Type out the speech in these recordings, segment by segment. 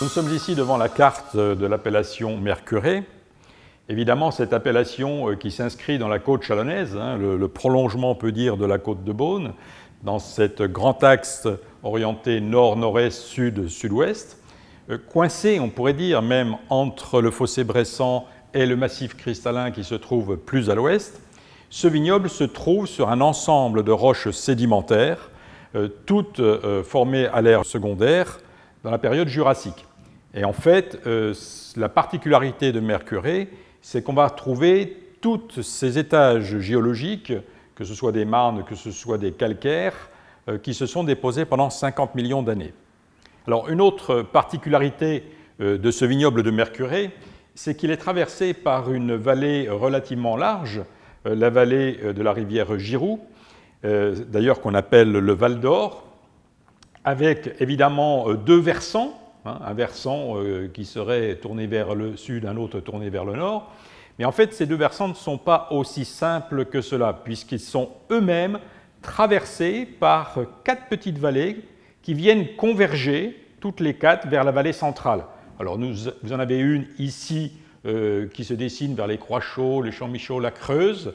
Nous sommes ici devant la carte de l'appellation Mercurey. Évidemment, cette appellation qui s'inscrit dans la côte chalonnaise, le prolongement, on peut dire, de la côte de Beaune, dans cet grand axe orienté nord-nord-est, sud-sud-ouest, coincé, on pourrait dire, même entre le fossé bressant et le massif cristallin qui se trouve plus à l'ouest. Ce vignoble se trouve sur un ensemble de roches sédimentaires, toutes formées à l'ère secondaire dans la période jurassique. Et en fait, la particularité de Mercurey, c'est qu'on va trouver tous ces étages géologiques, que ce soit des marnes, que ce soit des calcaires, qui se sont déposés pendant 50 millions d'années. Alors, une autre particularité de ce vignoble de Mercurey, c'est qu'il est traversé par une vallée relativement large, la vallée de la rivière Giroux, d'ailleurs qu'on appelle le Val d'Or, avec évidemment deux versants, un versant qui serait tourné vers le sud, un autre tourné vers le nord. Mais en fait, ces deux versants ne sont pas aussi simples que cela, puisqu'ils sont eux-mêmes traversés par quatre petites vallées qui viennent converger, toutes les quatre, vers la vallée centrale. Alors, vous en avez une ici qui se dessine vers les Croix-Chauds, les Champs-Michaud, la Creuse.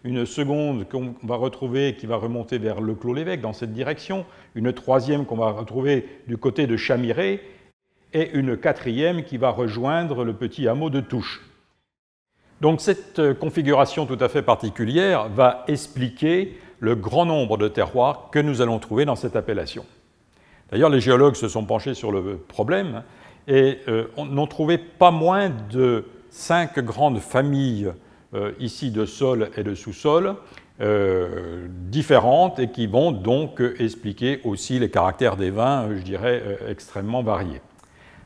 Une seconde qu'on va retrouver qui va remonter vers le Clos-l'Évêque dans cette direction, une troisième qu'on va retrouver du côté de Chamirey et une quatrième qui va rejoindre le petit hameau de Touches. Donc cette configuration tout à fait particulière va expliquer le grand nombre de terroirs que nous allons trouver dans cette appellation. D'ailleurs, les géologues se sont penchés sur le problème et n'ont trouvé pas moins de 5 grandes familles ici de sol et de sous-sol, différentes et qui vont donc expliquer aussi les caractères des vins, je dirais, extrêmement variés.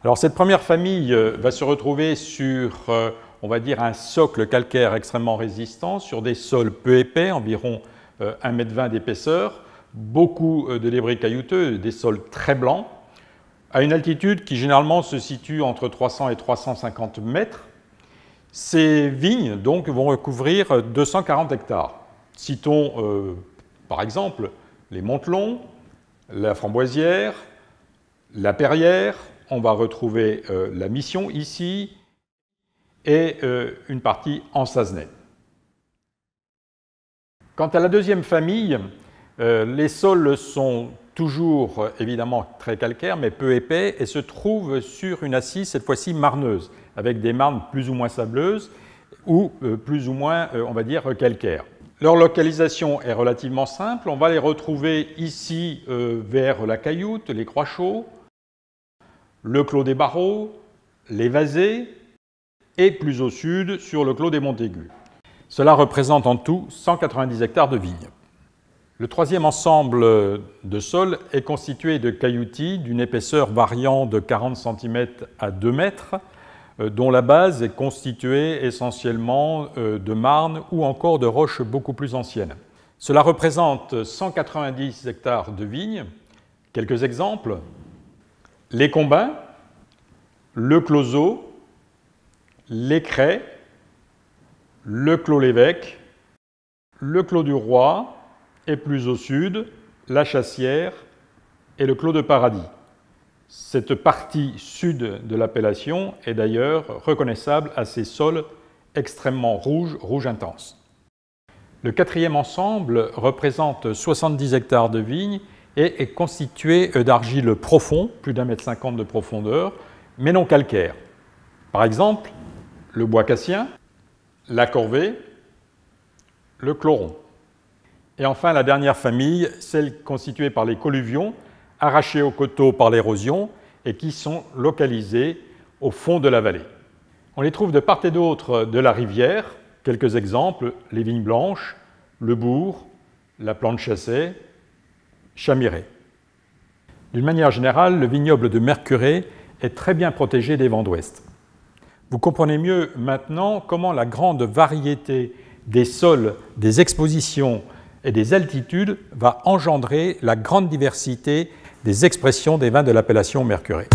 Alors cette première famille va se retrouver sur, on va dire, un socle calcaire extrêmement résistant, sur des sols peu épais, environ 1,20 m d'épaisseur, beaucoup de débris caillouteux, des sols très blancs, à une altitude qui généralement se situe entre 300 et 350 mètres. Ces vignes donc, vont recouvrir 240 hectares. Citons par exemple les Montelons, la Framboisière, la Perrière, on va retrouver la Mission ici et une partie en Sazenay. Quant à la deuxième famille, les sols sont toujours évidemment très calcaires mais peu épais et se trouvent sur une assise cette fois-ci marneuse, avec des marnes plus ou moins sableuses ou plus ou moins, on va dire, calcaires. Leur localisation est relativement simple. On va les retrouver ici vers la Cailloute, les Croix-Chauds, le Clos des Barreaux, les Vazés et plus au sud sur le Clos des Montaigus. Cela représente en tout 190 hectares de vignes. Le troisième ensemble de sols est constitué de cailloutis d'une épaisseur variant de 40 cm à 2 mètres, dont la base est constituée essentiellement de marnes ou encore de roches beaucoup plus anciennes. Cela représente 190 hectares de vignes. Quelques exemples: les Combins, le Closeau, les Crêts, le Clos-l'Évêque, le Clos du Roi et plus au sud, la Chassière et le Clos de Paradis. Cette partie sud de l'appellation est d'ailleurs reconnaissable à ces sols extrêmement rouges, rouge intense. Le quatrième ensemble représente 70 hectares de vignes et est constitué d'argile profond, plus d'1,50 m de profondeur, mais non calcaire. Par exemple, le bois cassien, la corvée, le chloron. Et enfin, la dernière famille, celle constituée par les colluvions, arrachés au coteau par l'érosion et qui sont localisés au fond de la vallée. On les trouve de part et d'autre de la rivière. Quelques exemples: les vignes blanches, le Bourg, la Plante Chassée, Chamirey. D'une manière générale, le vignoble de Mercurey est très bien protégé des vents d'ouest. Vous comprenez mieux maintenant comment la grande variété des sols, des expositions et des altitudes va engendrer la grande diversité des expressions des vins de l'appellation Mercurey.